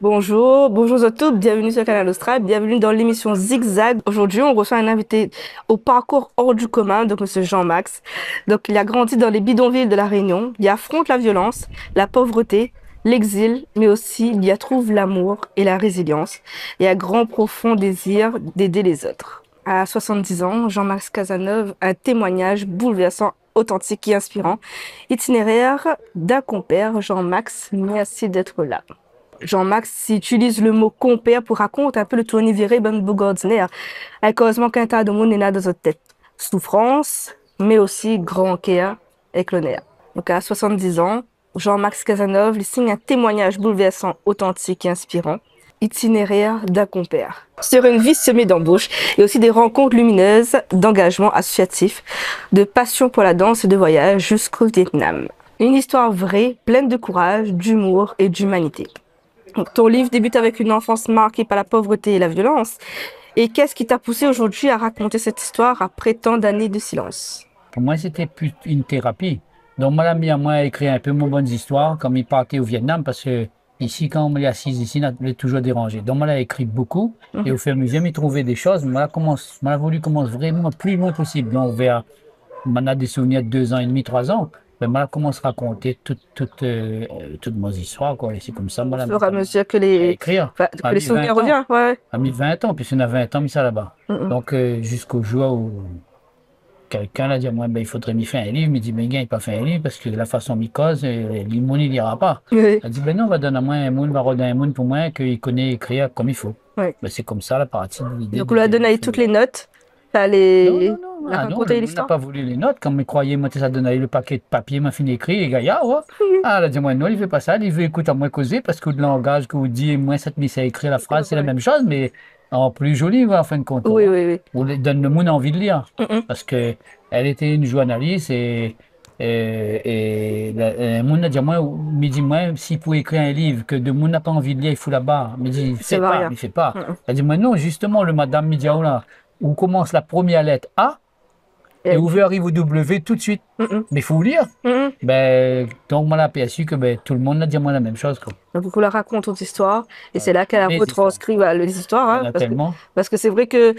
Bonjour, bonjour à tous, bienvenue sur Canal Austral, bienvenue dans l'émission Zigzag. Aujourd'hui, on reçoit un invité au parcours hors du commun, donc Monsieur Jean-Max. Donc, il a grandi dans les bidonvilles de La Réunion, il affronte la violence, la pauvreté, l'exil, mais aussi il y trouve l'amour et la résilience et un grand profond désir d'aider les autres. À 70 ans, Jean-Max Cazeneuve, un témoignage bouleversant, authentique et inspirant. Itinéraire d'un compère, Jean-Max, merci d'être là. Jean-Max utilise le mot compère pour raconter un peu le tournis viré ben ordinaire. Un causement qu'un tas de monde est là dans notre tête. Souffrance, mais aussi grand cœur avec le nerf. Donc à 70 ans, Jean-Max Cazeneuve lui signe un témoignage bouleversant, authentique et inspirant. Itinéraire d'un compère. Sur une vie semée d'embauches et aussi des rencontres lumineuses, d'engagement associatif, de passion pour la danse et de voyage jusqu'au Vietnam. Une histoire vraie, pleine de courage, d'humour et d'humanité. Ton livre débute avec une enfance marquée par la pauvreté et la violence. Et qu'est-ce qui t'a poussé aujourd'hui à raconter cette histoire après tant d'années de silence? Pour moi, c'était plus une thérapie. Donc, mon ami à moi a écrit un peu mon bonnes histoires, comme il partait au Vietnam, parce que ici, quand on est assis ici, il est toujours dérangé. Donc, moi, il a écrit beaucoup, et au fur et à mesure, il trouvait des choses. Moi, voulu commencer vraiment plus loin possible. Donc, vers, on a des souvenirs de 2 ans et demi, 3 ans. Ben, moi, commence à raconter toute mon histoire, quoi. Et c'est comme ça, Au moi, fur et à mesure que à les, écrire. enfin, Ça que a les mis souvenirs 20 ans. reviennent, ouais. Ça a mis 20 ans, puis on a 20 ans, mis ça là-bas. Ouais. Donc, jusqu'au jour où quelqu'un a dit à moi, ben, il faudrait m'y faire un livre. Il me dit, ben, gars, il pas fait un livre parce que la façon m'y cause, l'immun, il n'ira pas. Oui, Elle dit, ben non, on va donner à moi un monde, va redonner un monde pour moi qu'il connaît écrire comme il faut. oui. Ben, c'est comme ça la partie de l'idée Donc, on lui a de donné toutes faire. les notes, enfin, Non, non, les, non, la ah non, le raconter monde n'a l'histoire. pas voulu les notes. Quand me croyait, moi, ça donnait le paquet de papier, m'a fini écrit, et gars, ah, ouais. Ah, elle a dit, moi, non, il ne fait pas ça, il veut écouter à moi causer parce que le langage que vous dites, moi, ça te met à écrire la phrase, c'est la Ouais. même chose, mais en plus joli, en fin de compte, Oui, quoi. oui, oui. Ou donne le monde envie de lire. Mm-mm. Parce que elle était une journaliste et le monde a dit, moi, me dit, moi, s'il pouvait écrire un livre que de monde n'a pas envie de lire, il fout la barre. Me dit, Ça fais va pas, rien. mais fais pas. Mm-mm. Elle dit, moi, non, justement, le madame me dit, ah, là, où commence la première lettre A et Et- où arrive au W tout de suite. Mm-mm. Mais il faut lire. Mm-mm. Ben, donc, moi, j'ai aperçu que ben, tout le monde a dit moi la même chose, quoi. Donc, du coup, la raconte toute histoire, et c'est Voilà. là qu'elle a Mes histoires. retranscrit bah, les histoires, Il y en hein, a tellement. parce que c'est vrai que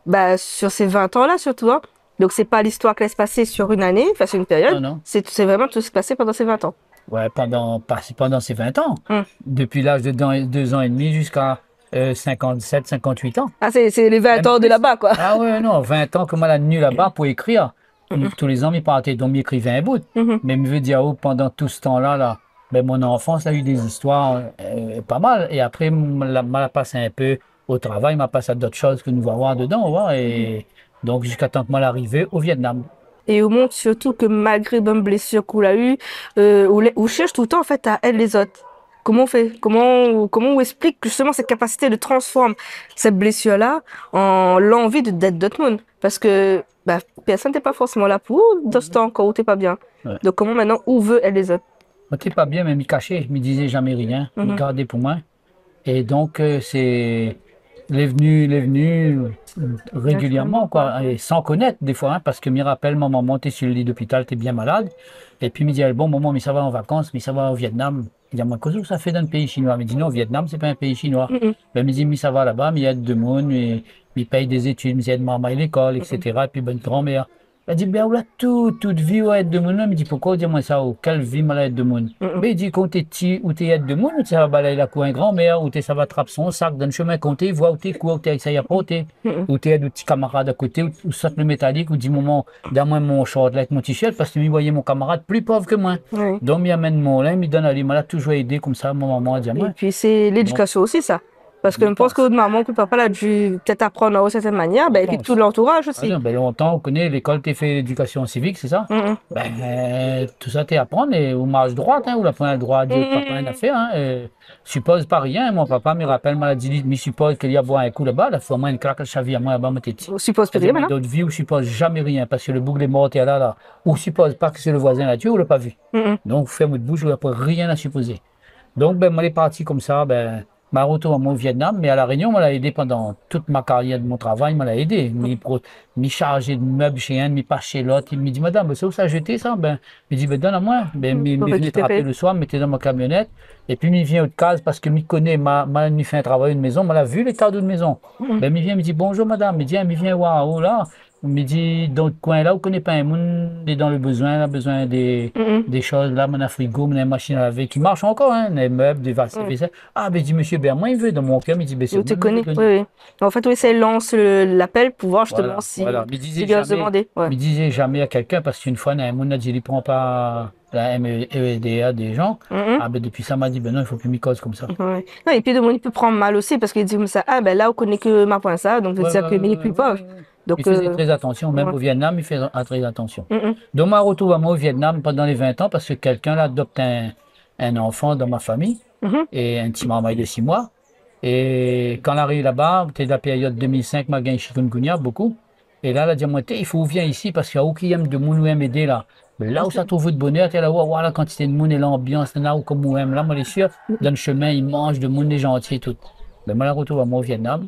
bah, sur ces 20 ans-là, surtout, hein, donc c'est pas l'histoire qui laisse passer sur une année, enfin sur une période, Non, non. c'est vraiment tout ce qui s'est passé pendant ces 20 ans. Ouais, pendant ces 20 ans. Hum. Depuis l'âge de 2 ans et demi jusqu'à 57, 58 ans. Ah, c'est les 20 Même ans de plus. là-bas, quoi. Ah ouais, non, 20 ans que moi, la nuit là-bas pour écrire. Mhm, Tous les ans, il partait, donc il écrivait un bout. mhm. Mais je veux dire, oh, pendant tout ce temps-là, là, ben, mon enfance a eu des histoires pas mal. Et après, m'a passé un peu au travail, m'a passé à d'autres choses que nous allons voir dedans. Ouais, et donc, jusqu'à temps que moi l'arrivée au Vietnam. Et on montre surtout que malgré bonne blessure qu'on a eue, on cherche tout le temps en fait à aider les autres. Comment on fait? Comment on explique justement cette capacité de transformer cette blessure-là en l'envie d'être d'autres monde? Parce que bah, personne n'est pas forcément là pour dans ce temps quand t'es pas bien. Ouais. Donc comment maintenant on veut aider les autres? Moi, t'es pas bien, mais m'y cachait, je me disais jamais rien, me Mhm. gardait pour moi. Et donc, il est venu régulièrement, Naturellement, quoi. quoi, et sans connaître des fois, hein, parce que me rappelle, maman montait sur le lit d'hôpital, t'es bien malade. Et puis, il me dit, bon, maman, mais ça va en vacances, mais ça va au Vietnam. Il dit, moi, qu'est-ce que ça fait dans le pays chinois? Il me dit, non, Vietnam, c'est pas un pays chinois. Mhm. Ben, il me dit, mais ça va là-bas, mais il y a de monde, mais il paye des études, mais il y a de maman à l'école, etc. Et puis, bonne grand-mère. Elle dit, ben, là, toute vie, ouais, aide de monde. Il me dit, pourquoi dis-moi ça? Quelle vie, malade de monde? Mhm. Ben, il dit, quand t'es petit, ou t'es aide de monde, ou t'es ça va balayer la cour à grand-mère, ou t'es ça va attraper son sac dans le chemin, quand t'es voit, ou t'es quoi, ou t'es avec ça y a porté, Mhm. ou t'es aide au petit camarade à côté, ou saute le métallique, ou dit, maman, donne-moi mon short là avec mon t-shirt, parce que lui voyait mon camarade plus pauvre que moi. Oui. Donc, il amène mon là, il me donne à lui, il m'a toujours aidé comme ça, mon maman a dit à Et moi. puis c'est Donc, l'éducation aussi, ça. Parce que je je pense que pense. votre maman, que papa l'a dû peut-être apprendre d'une certaine manière, Je ben, et puis tout pense. l'entourage Ah aussi. non, ben longtemps, on connaît l'école, t'es fait l'éducation civique, c'est ça? Mhm. Ben, tout ça, t'es à apprendre, et au marche droite, hein, où la première droit à dire que papa en a Mhm. fait, hein, suppose pas rien, mon papa me rappelle, m'a dit, mais suppose qu'il y a boire un coup là-bas, la fois, moi, une claque, je à moi, là-bas, ma tête. On suppose plus C'est-à-dire, rien moi, maintenant. d'autres vies où je suppose jamais rien, parce que le boucle est mort, t'es là, ou suppose pas que c'est le voisin là-dessus, ou l'a pas vu. Mhm. Donc, ferme de bouche, ou après rien à supposer. Donc, ben, moi, il est parti comme ça, ben, Ma retour au Vietnam, mais à La Réunion, m'a l'a aidé pendant toute ma carrière de mon travail, m'a l'a aidé. M'y charger de meubles chez un, m'y pas chez l'autre. Il me dit, madame, c'est où ça a jeté ça? Ben, il dit, ben, donne-moi. Ben, Pour m'y venait trapper récupérer. le soir, mettez dans ma camionnette. Et puis, m'y vient au case parce que m'y connaît, m'y fait un travail de maison, m'a l'a vu l'état de maison. Mhm. Ben, m'y vient, me dit, bonjour, madame. Me vient, waouh, là. Me dit, dans le coin là, vous connaissez pas un monde, il est dans le besoin, là, besoin Mhm. des choses, là, mon frigo, mon machine à laver qui marche encore, hein, des meubles, des Mhm. vaisselle. Ah, ben, il dit, monsieur, ben, moi, il veut, dans mon cœur, il dit, ben, c'est Je moi, te il veut connais, oui, donner. oui. En fait, oui, c'est lance l'appel pour voir justement Voilà, voilà. si, s'il vient se demander. Ouais. Me disait jamais à quelqu'un, parce qu'une fois, un monde a dit, il prend pas la MEDA des gens. Mhm. Ah, ben, depuis ça, m'a dit, ben non, il faut plus m'y cause comme ça. Ouais. Non, et puis de il peut prendre mal aussi parce qu'il dit comme ça, ah ben là, on connaît que ma point ça, donc veut Ouais, ouais, dire que ouais, il est ouais, plus ouais, pauvre. ouais, ouais. Il Donc, faisait très attention, même ouais. au Vietnam, il fait très attention. Mhm. Donc, ma retour à moi au Vietnam pendant les 20 ans, parce que quelqu'un là adopte un enfant dans ma famille, Mhm. et un petit maman de 6 mois. Et quand on arrive là-bas, c'était la période 2005, m'a gagné chikungunya beaucoup. Et là, elle a dit à moi, il faut venir ici parce qu'il y a aucun aime de monde ou aime aider là. Mais là où ça trouve de bonheur, tu es là, wow, la quantité de monde et l'ambiance, là où comme on aime. Là, moi, les sûr, dans le chemin, ils mangent de monde, des gentils et tout. Mais moi, je retrouve à moi au Vietnam.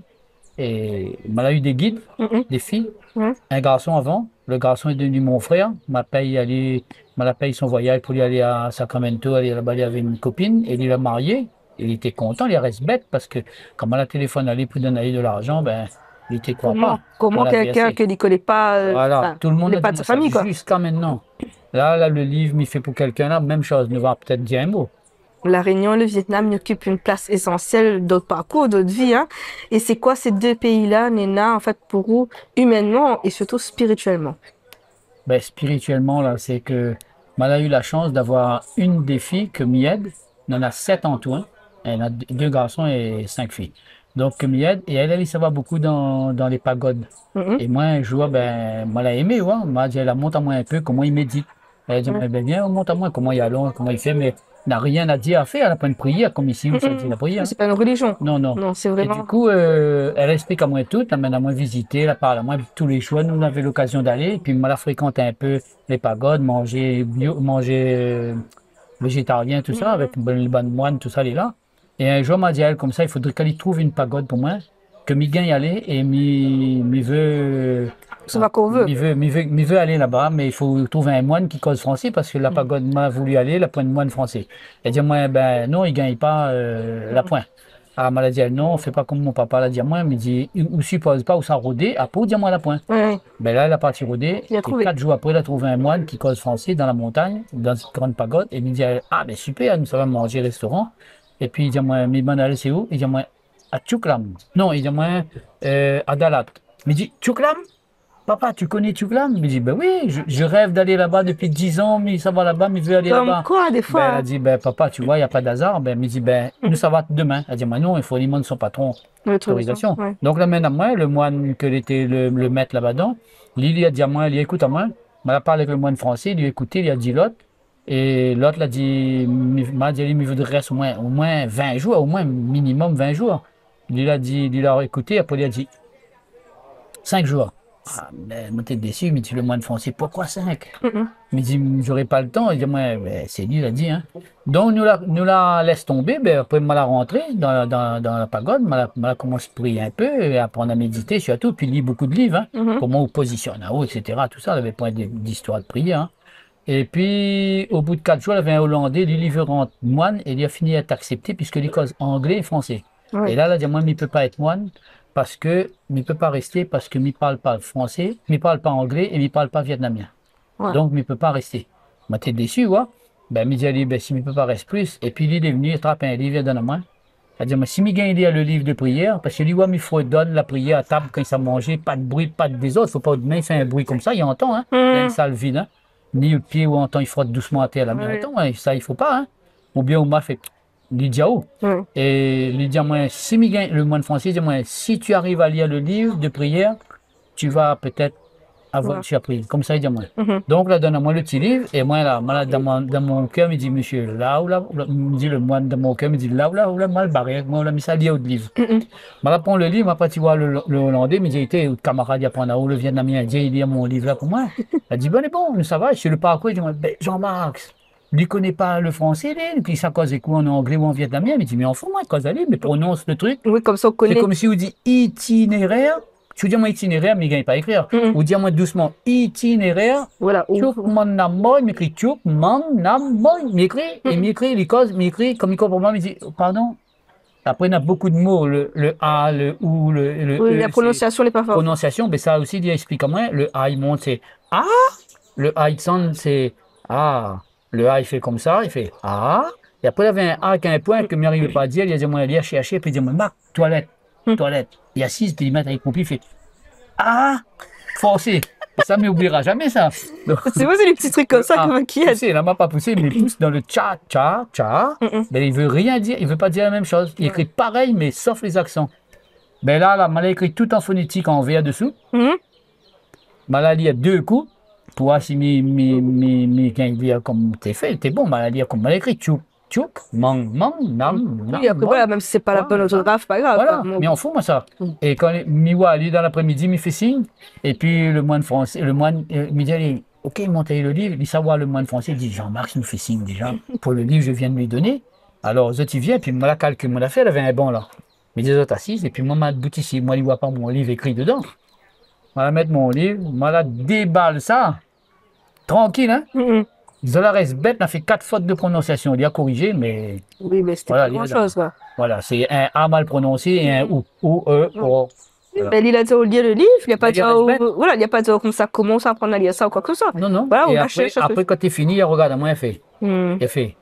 Et moi, eu des guides, Mhm. des filles, Mhm. un garçon avant. Le garçon est devenu mon frère. M'a la paye son voyage pour y aller à Sacramento, aller là-bas, il avait une copine, et il l'a marié. Il était content, il reste bête parce que quand on a téléphone allé pour donner de l'argent, ben, il ne croit pas. On Comment l'a quelqu'un versé. qui ne connaît pas, Voilà, enfin, tout le monde n'est a pas dit de sa moi ça famille, quoi. jusqu'à maintenant. Là, le livre m'y fait pour quelqu'un là, même chose, ne va peut-être dire un mot. La Réunion et le Vietnam y occupent une place essentielle dans notre parcours, de notre vie, hein. Et c'est quoi ces deux pays-là, Nena, en fait, pour vous, humainement et surtout spirituellement? Ben, spirituellement, là, c'est que moi, a eu la chance d'avoir une des filles que m'aide. Il en a 7 en tout, hein. Elle a deux garçons et 5 filles. Donc, que m'aide, et elle ça va beaucoup dans les pagodes. Mhm. Et moi, un jour, ben, moi, l'a aimé, ouais. M'a dit, elle monte à moi un peu comment il médite. Elle a dit, Mhm. ben, viens, monte à moi comment il allonge, comment il fait, mais elle n'a rien à dire à faire. Elle n'a pas une prière, comme ici, où ça dit Mhm. la prière, Oui, hein. c'est pas une religion. Non, non. Non, c'est Et du vraiment. coup, elle explique à moi tout, elle mène à moi visiter, elle parle à moi tous les jours. Nous, on avait l'occasion d'aller, et puis moi, la fréquente un peu les pagodes, manger bio, manger végétarien, tout ça, Mhm. avec les bonnes moines, tout ça, elle est là. Et un jour, elle m'a dit, elle, comme ça, il faudrait qu'elle y trouve une pagode pour moi, que mi gagne y aller, et mi veut, C'est pas qu'on veut. mi veut aller là-bas, mais il faut trouver un moine qui cause français, parce que la Mhm. pagode m'a voulu aller, la pointe moine français. Elle dit, moi, ben non, il gagne pas la Mhm. pointe. Ah, m'a dit, non, on fait pas comme mon papa l'a dit à moi, il me dit, ou suppose pas où ça rôder, après, dis-moi la pointe. Ouais, ouais. Ben là, elle a parti rôder, Il a et trouvé. 4 jours après, elle a trouvé un moine qui cause français dans la montagne, dans une grande pagode, et il me dit, ah, ben super, nous ça va manger au restaurant. Et puis, il dit, moi, mais bon, allez, c'est où? Il dit, moi, à Tchouklam. Non, il dit, moi, à Dalat. Il me dit, Tchouklam? Papa, tu connais Tchouklam? Il me dit, ben oui, je rêve d'aller là-bas depuis 10 ans, mais ça va là-bas, mais je veux aller Comme là-bas. quoi, des Ben, elle fois, a dit, ben, papa, tu vois, il n'y a pas d'hasard. Ben, il me dit, ben, nous, ça va demain. Elle a dit, moi, non, il faut demander son patron l'autorisation. autorisation. Ouais. Donc, là, maintenant, moi, le moine que était le maître là-bas, lui a dit à moi, il a dit, écoute à moi, il a parlé avec le moine français, il lui a écouté, il a dit l'autre. Et l'autre l'a dit, m'a dit, il me voudrait au moins 20 jours, au moins minimum 20 jours. Il a dit, il a écouté, après il a dit 5 jours. Ah, mais moi, t'es déçu, mais tu le moine français, pourquoi 5? Mhm. Il me dit, j'aurais pas le temps. Il dit, moi, ben, c'est lui, il a dit, hein. Donc, nous la laisse tomber. Ben, après, moi, la rentrée dans la pagode. Moi, la commence à prier un peu, et apprendre à méditer, surtout, puis lit beaucoup de livres, hein. Mhm. Comment on positionne en haut, etc. Tout ça, elle avait point d'histoire de prière, hein. Et puis, au bout de 4 jours, il y avait un Hollandais, lui, il veut rentrer moine, et il a fini à être accepté, puisque il cause anglais et français. Et Ouais. là, il a dit, moi, il ne peut pas être moine, parce que, il ne peut pas rester, parce que ne parle pas français, il ne parle pas anglais, et il ne parle pas vietnamien. Ouais. Donc, il ne peut pas rester. Moi, t'es déçu, ouais? Ben, il dit, allez, ben, s'il ne peut pas rester plus. Et puis, il est venu, il attrape un livre, il donne à moi. Il dit, mais si je gagne le livre de prière, parce que lui, ouais, mais il faut donner la prière à table quand il s'est mangé, pas de bruit, pas des autres. Il ne faut pas demain, il fait un bruit comme ça, il entend, hein? Il y a une Mhm. salle vide, hein? Ni le pied où on entend, il frotte doucement à terre, là, mais il Ouais. entend, hein? Ça, il ne faut pas, hein? Ou bien, au m'a fait, il dit, ah, oh. Ouais. Et il dit, moi, si je gagne, le moine français, il dit, moi, si tu arrives à lire le livre de prière, tu vas peut-être avoir Ouais. une surprise. Comme ça, il dit, moi. Mhm. Donc, là, donne-moi le petit livre, et moi, là, dans mon cœur, il me dit, monsieur, là, il me dit le moine dans mon cœur, il me dit, là, mal barré, moi, là, mais ça lit au livre. Mhm. Je prends le livre, après, tu vois, le Hollandais, il me dit, était, le camarade, il apprend là-haut, le Vietnamien, il dit, il lit mon livre là pour moi. Elle dit, bon, et bon, ça va, je suis le parcours, il dit, ben, Jean-Marc, lui connaît pas le français, lui, puis ça cause quoi en anglais ou en vietnamien, mais il dit, mais en fond, moi, cause aller, mais prononce le truc. Oui, comme ça, on C'est connaît. comme si on dit itinéraire, tu veux dire moi itinéraire, mais il ne gagne pas à écrire. Mhm. Ou dire moi doucement, itinéraire, Voilà. tchouk mon namoy, m'écrit tchouk mon namoy, m'écrit, et Mhm. m'écrit, les causes, m'écrit, comme il comprend pas, il dit, oh, pardon. Après, on a beaucoup de mots, le A, le OU, le Oui, E, la c'est prononciation n'est pas forte. prononciation, mais ça aussi, il explique comment, le A, il monte, c'est A, le A, il sonne, c'est A. Le A, il fait comme ça, il fait A. Et après, il y avait un A qui a un point que je n'arrivais pas à dire, il a dit, moi, lire, chercher, puis il dit, moi, Marc, toilette, Mhm. toilette. Il assise, puis il met avec mon il fait A, forcé. Et ça ne m'oubliera jamais, ça. Donc, C'est vrai, c'est des petits trucs comme ça A, qui aident. poussé, il n'a pas poussé, mais il pousse dans le tcha, tcha, tcha. Mhm. Mais il veut rien dire, il veut pas dire la même chose. Il écrit pareil, mais sauf les accents. Ben là, m'a écrit tout en phonétique en V dessous. Mhm. M'a lire deux coups pour voir si mes quand il dit comme t'es fait, t'es bon, m'a lire comme m'a écrit tchouk, tchouk, mang, mang, nam, nam, Oui, après, mang. voilà, même si c'est pas la bonne Voilà. orthographe, pas grave. Voilà, Quoi. mais on fout moi ça. Mm. Et quand Miwa lui dans l'après-midi, il fait signe, et puis le moine français, le moine, il me dit, allez, ok, il monte le livre, il savoir le moine français, il dit, Jean-Marc il me fait signe déjà, pour le livre, je viens de lui donner. Alors, eux, il vient, puis moi, la calcul, moi, la fait, elle avait un bon là. Mais les autres assises, et puis moi, ma bout ici, moi, il voit pas mon livre écrit dedans. Moi, la mettre mon livre, moi, la déballe ça, tranquille, hein. Mhm. Zola reste bête, n'a fait 4 fautes de prononciation, il a corrigé, mais Oui, mais c'était voilà, pas grand-chose, quoi. voilà, c'est un A mal prononcé et un OU. O, E, O. Voilà. Ben, il a dit au lire le livre, il n'y a pas Mais dit, il reste bête. voilà, il n'y a pas dit comme ça, commence à apprendre à lire ça ou quoi que ce soit. Non, non. Voilà, on Et va après, chercher un truc. après quand tu es fini, il regarde, moi, il fait. Hmm. Il fait.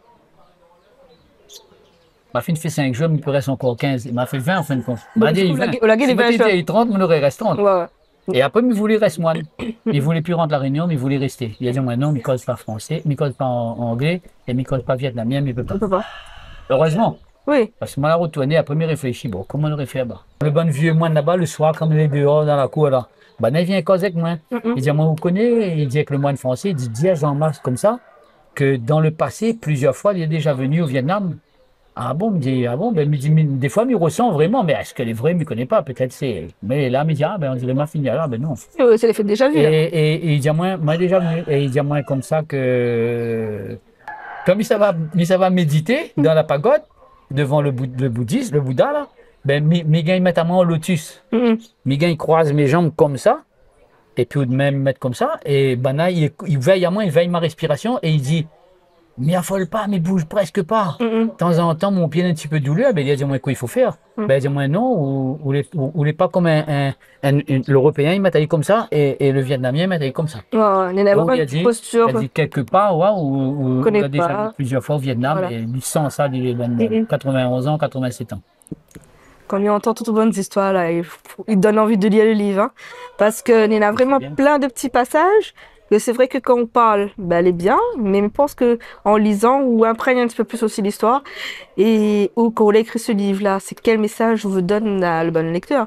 Ma fille fait 5 jours, mais il peut rester encore 15. Il m'a fait 20 en fin de compte. Il Bon, m'a du dit coup, 20. on l'a gagné Si les 20 je jours. dit 30, il aurait reste 30. Ouais, ouais. Et après, il voulait rester moine. Il voulait plus rentrer à la Réunion, mais il voulait rester. Il a dit, moi, non, il ne cause pas français, il ne cause pas anglais, et il ne cause pas vietnamien, mais il ne peut On pas. peut pas. Heureusement. Oui. Parce que moi, la retourné, après, il réfléchit, bon, comment on aurait fait là-bas? Le bon vieux moine là-bas, le soir, comme il est dehors dans la cour, là, ben, il vient causer avec moi. Il dit, moi, vous connaissez, il dit avec le moine français, il dit, dis à Jean-Marc comme ça, que dans le passé, plusieurs fois, il est déjà venu au Vietnam. Ah bon, il me dit, ah bon, ben, il me dit, mais des fois, il me ressent vraiment, mais est-ce qu'elle est vraie, il ne me connaît pas, peut-être c'est. Mais là, il me dit, ah ben, on dirait ma fille, là, ben non. C'est l'effet déjà vu, là. Et il dit à moi déjà venu, et il dit à moi comme ça que, comme il ça va méditer dans la pagode, devant le bouddhiste, le Bouddha, là, ben, mes gars, ils mettent à moi en lotus. Mhm. Mes gars, ils croisent mes jambes comme ça, et puis ou de même mettre comme ça, et ben là, il veille à moi, il veille ma respiration, et il dit, mais affole pas, mais bouge presque pas. Mhm. De temps en temps, mon pied a un petit peu de douleur, ben, il a dit, moi, quoi il faut faire? Ben, il dit, moi, non, ou les pas comme l'Européen, il m'a taillé comme ça, et le Vietnamien, il m'a taillé comme ça. Ouais, ouais, il y en a Donc, vraiment il a une petite dit, posture. il a dit quelque part, ouais, où connaît il a déjà pas. vu plusieurs fois au Vietnam, Voilà. et il sent ça, il a 91 ans, 87 ans. Quand on entend toutes les bonnes histoires, là, il donne envie de lire le livre. Hein. Parce qu'il y en a vraiment bien. plein de petits passages. Que c'est vrai que quand on parle, ben, elle est bien, mais je pense que en lisant ou imprègne un petit peu plus aussi l'histoire, et ou quand on a écrit ce livre-là, c'est quel message vous donne à le bon lecteur,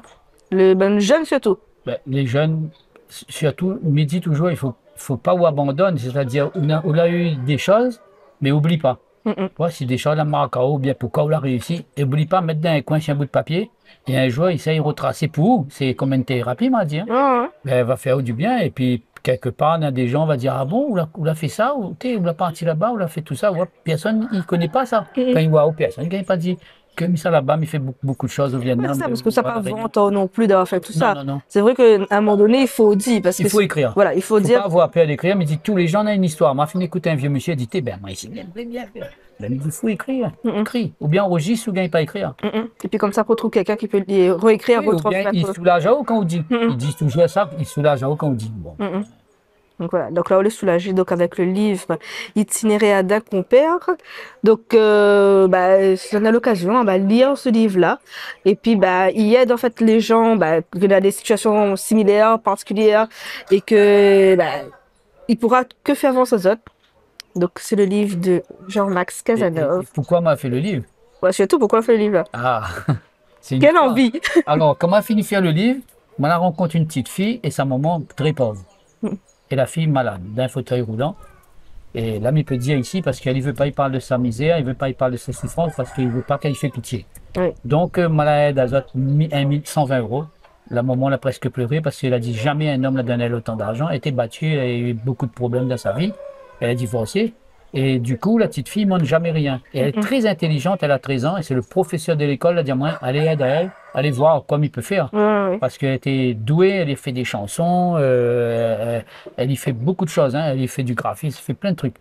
le bon jeune surtout. Ben, les jeunes, surtout, me dit toujours, faut pas ou abandonne, c'est-à-dire, on a eu des choses, mais oublie pas. Mhm. Ouais, si des choses la marque ou bien pourquoi on l'a réussi, et oublie pas, mettre dans un coin sur un bout de papier, et un jour, essaye de retracer pour vous. C'est comme une thérapie, m'a dit. Hein. Ouais, ouais. Ben, elle va faire du bien, et puis, quelque part, on a des gens, on va dire, ah bon, on l'a fait ça, ou on l'a parti là-bas, on l'a fait tout ça, ouais, personne, il connaît pas ça. Mhm. Quand il voit, personne, il n'a pas dit que mis ça là-bas, mais il fait beaucoup de choses au Ouais, Vietnam. c'est ça, parce que ça Voilà, pas vente non plus d'avoir fait tout ça. non, non. C'est vrai qu'à un moment donné, il faut dire, parce Il que faut écrire. voilà, il faut Il ne faut dire. pas avoir peur d'écrire, mais il dit tous les gens ont une histoire. Ma fille écoute un vieux monsieur, il dit, eh ben, moi, ici, bien faire. Ben, il dit, il faut écrire. Écris. Ou bien enregistre, ou bien il pas écrire. Et puis comme ça, on trouve quelqu'un qui peut les réécrire, Oui, ou bien il retransmettre. soulage à haut quand on dit. Mhm. Il dit toujours ça, il soulage à haut quand on dit. Bon. Mhm. Donc voilà, donc là on est soulagé donc avec le livre Itinéraire d'un compère. Donc si on a l'occasion, lire ce livre-là et puis il aide en fait les gens qui ont des situations similaires, particulières et que il pourra que faire avancer aux autres. Donc c'est le livre de Jean-Max Et Casanov. pourquoi m'a fait le livre? Ouais, surtout pourquoi on fait le livre là? Ah, c'est une Quelle histoire. envie! Alors, comment a fini de faire le livre? On a rencontré une petite fille et sa maman très pauvre. Et la fille malade, d'un fauteuil roulant. Et l'ami peut dire ici parce qu'il ne veut pas y parler de sa misère, il ne veut pas y parler de sa souffrance parce qu'il ne veut pas qu'elle fait pitié. Oui. Donc, malade à 120 euros. La maman l'a presque pleuré parce qu'elle a dit jamais un homme n'a donné autant d'argent. Elle était battue, elle a eu beaucoup de problèmes dans sa vie. Elle a divorcé. Et du coup, la petite fille ne montre jamais rien. Et elle est Mhm. très intelligente, elle a 13 ans, et c'est le professeur de l'école qui a dit à moi, allez aider elle, allez voir comme il peut faire. Ouais, ouais. Parce qu'elle était douée, elle y fait des chansons, elle y fait beaucoup de choses, hein, elle y fait du graphisme, elle fait plein de trucs.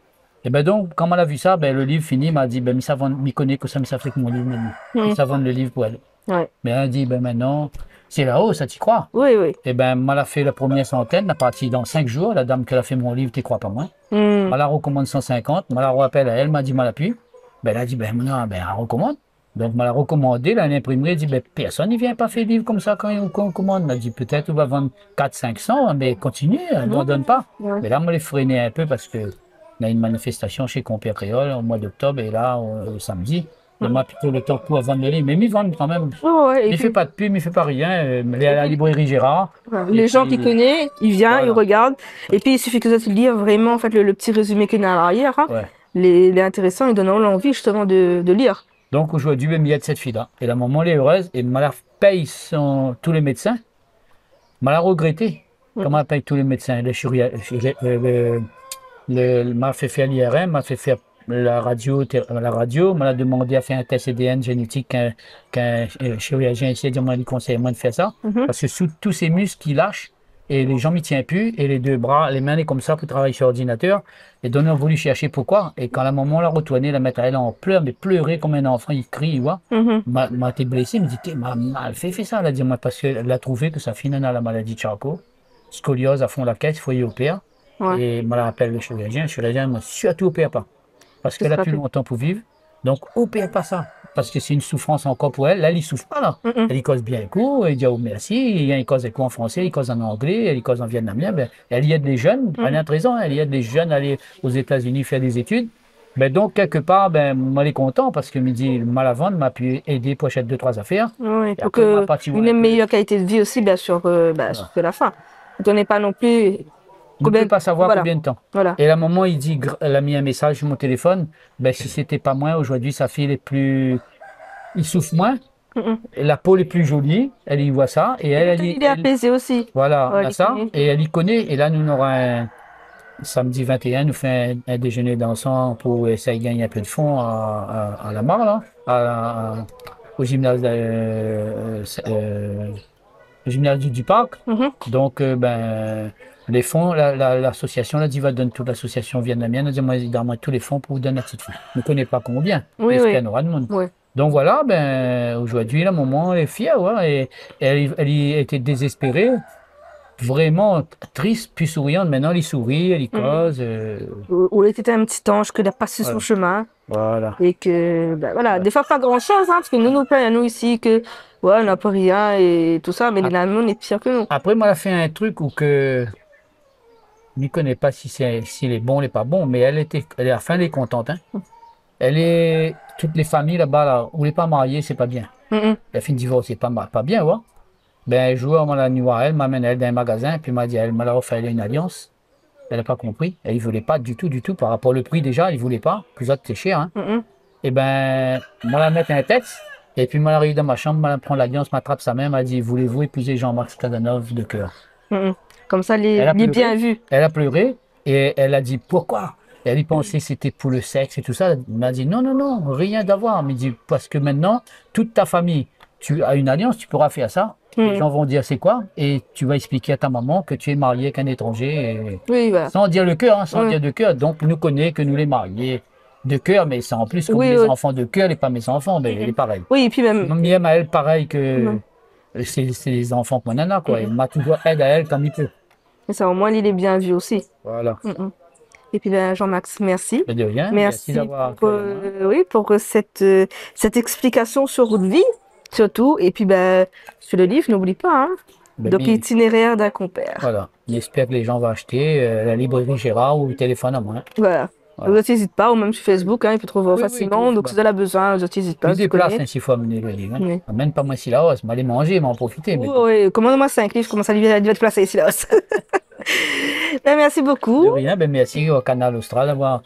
Et ben donc, quand elle a vu ça, ben, le livre fini, m'a dit, ben, m'y connaît que ça fait que mon livre maintenant. Il Mhm. savonne le livre pour elle. Ouais. Mais elle a dit, ben maintenant, c'est là-haut, ça t'y croit. Oui, oui. Et ben, elle a fait la première centaine, la partie dans 5 jours, la dame qui a fait mon livre, t'y crois pas moins. Mhm. Je la recommande 150, je la rappelle à elle, m'a dit, mal appuie. Ben, elle a dit, ben, maintenant, ben, elle recommande. Donc, je l'a recommandé, l'imprimerie, elle dit, ben, personne ne vient pas faire livre comme ça quand on commande. Elle a dit, peut-être on va vendre 400-500, mais continue, ne Ouais, donne pas. ouais. Mais là, je l'ai freiné un peu parce que on a une manifestation chez Compère Créole au mois d'octobre et là, samedi. Et moi, plutôt le temps pour vendre le livre. Mais ils vendent quand même. Ouais, ouais. Il ne fait pas de pub, il ne fait pas rien. Il est à Et la puis, librairie Gérard. voilà, Et les gens qui puis, connaissent, ils viennent, ils voilà. regardent. Et puis, il suffit que tu lises vraiment en fait, le petit résumé qu'il y a à l'arrière. Hein. Ouais. Les intéressants, ils donnent l'envie justement de lire. Donc aujourd'hui, il y a de cette fille-là. Et la maman, elle est heureuse. Et elle paye tous les médecins. Elle a regretté. Comment elle paye tous les médecins? M'a fait faire l'IRM, m'a fait faire la radio, m'a demandé à faire un test ADN génétique qu'un chirurgien ici a dit, moi, il conseille moi de faire ça. Mhm. Parce que sous tous ces muscles qui lâchent, et les jambes ne tiennent plus, et les deux bras, les mains, elle est comme ça pour travailler sur l'ordinateur. Et donc, on a voulu chercher pourquoi. Et quand la maman l'a retourné, la mettre elle en pleurs, mais pleurer comme un enfant, il crie, tu vois. Mhm. M'a été blessé, il me dit, t'es mal fait ça. Elle a dit, moi, parce qu'elle a trouvé que sa fille en a la maladie de Charcot, scoliose à fond la caisse, il faut y opérer. Ouais. Et me rappelle le chirurgien m'a surtout opère pas. Parce Ce qu'elle a sera plus fait. longtemps pour vivre. Donc, opère pas ça. Parce que c'est une souffrance encore pour elle. Là, elle ne souffre pas, là. Mhm. Elle y cause bien le coup, elle dit oh merci, il cause des coups en français, il cause en anglais, elle y cause en vietnamien. Ben, elle y aide les jeunes, elle Mhm. a 13 ans, elle y aide les jeunes à aller aux États-Unis faire des études. Ben, donc, quelque part, ben, moi, elle est content parce que me dit, mal à vendre, m'a pu aider pour acheter 2, 3 affaires. Ouais, Et pour après, m'a que parti voir un une peu. meilleure qualité de vie aussi, bien sûr, Voilà. sur la fin. On n'est pas non plus On ne peut combien. pas savoir Voilà, combien de temps. voilà. Et la maman, elle a mis un message sur mon téléphone. Ben, si c'était pas moi, aujourd'hui, sa fille est plus. Il souffre moins. Mhm. La peau est plus jolie. Elle y voit ça. Et Et elle, peut-être il est apaisé aussi. voilà, on Ouais, a il ça. connaît. Et elle y connaît. Et là, nous, on aura samedi 21, nous fait un déjeuner dansant pour essayer de gagner un peu de fonds à la mare, là, au gymnase, du parc. Mhm. Donc, ben, les fonds, l'association, la Diva donne toute l'association vietnamienne, elle dit, moi, il donne tous les fonds pour vous donner la petite fille. Je ne connais pas combien, mais Oui, il oui. y en aura de monde. Ouais. Donc voilà, ben, aujourd'hui, la maman est fière, ouais, et elle y était désespérée, vraiment triste, puis souriante. Maintenant, elle y sourit, elle y Mhm. cause. Où il était un petit ange qui a passé son Voilà. chemin. Voilà. Et que, ben voilà, Ouais. des fois pas grand-chose, hein, parce que nous plaît à nous ici que, ouais, on n'a pas rien et tout ça, mais les Ap- Allemands, on est pire que nous. Après, moi, elle a fait un truc où que je ne connais pas s'il est bon ou il n'est pas bon, mais à la fin, elle est contente, hein. Toutes les familles là-bas, là, où elle n'est pas mariée, c'est pas bien. Mhm. La fille de divorce, c'est pas bien, ouais. Ben, un jour, moi, la nuit, elle m'amène elle dans un magasin, puis m'a dit, elle m'a offert une alliance. Elle n'a pas compris. Elle ne voulait pas du tout, par rapport au prix déjà, elle ne voulait pas. Plus autres, c'est cher, hein. Mhm. Et ben, moi, la mettre un texte, et puis moi, arrive dans ma chambre, moi, prend l'alliance, m'attrape sa main, m'a dit, voulez-vous épouser Jean-Marc Cadanov de cœur? Mhm. Comme ça, Elle a les bien pleuré, vus. elle a pleuré, et elle a dit, pourquoi? Elle y pensait que c'était pour le sexe et tout ça. Elle m'a dit, non, non, non, rien d'avoir. Elle m'a dit, parce que maintenant, toute ta famille, tu as une alliance, tu pourras faire ça. Les Mhm. gens vont dire, c'est quoi? Et tu vas expliquer à ta maman que tu es marié avec un étranger. Oui, voilà. Sans dire le cœur, hein, sans Ouais. dire de cœur. Donc, nous connaît que nous les mariés de cœur, mais c'est en plus comme Oui, mes oui. enfants de cœur, et pas mes enfants, mais elle est pareil. Oui, et puis même. Même à elle, pareil que Mhm. c'est les enfants que mon nana, quoi. Il Mhm. m'a toujours aidé à elle comme il peut. Et ça, au moins, il est bien vu aussi. Voilà. Mhm. Et puis, ben, Jean-Max, merci. Mais de rien, merci Merci d'avoir pour, pris la main. oui, pour cette explication sur votre vie, surtout. Et puis, ben, sur le livre, n'oublie pas, hein. Ben, Donc, itinéraire d'un compère. voilà. J'espère que les gens vont acheter la librairie Gérard ou le téléphone à moi. Voilà. Voilà. Vous n'hésitez pas, ou même sur Facebook, hein, il peut trouver Oui, oui, facilement. tout. Donc, Bah, si vous avez besoin, vous n'hésitez pas, plus si tu des places, connais. hein, s'il faut amener le livre. Hein. Oui. Amène pas moi ici là, je vais aller manger, je vais en profiter. Oui, Mais oui, commande-moi 5 livres, comment ça lui va te placer ici, là. Ben, merci beaucoup. de rien, ben merci au Canal Austral d'avoir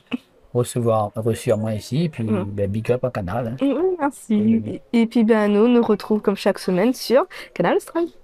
reçu à moi ici. Puis Mm. ben, big up au Canal. Hein. Oui, merci. Et puis, ben, nous retrouvons comme chaque semaine sur Canal Australie.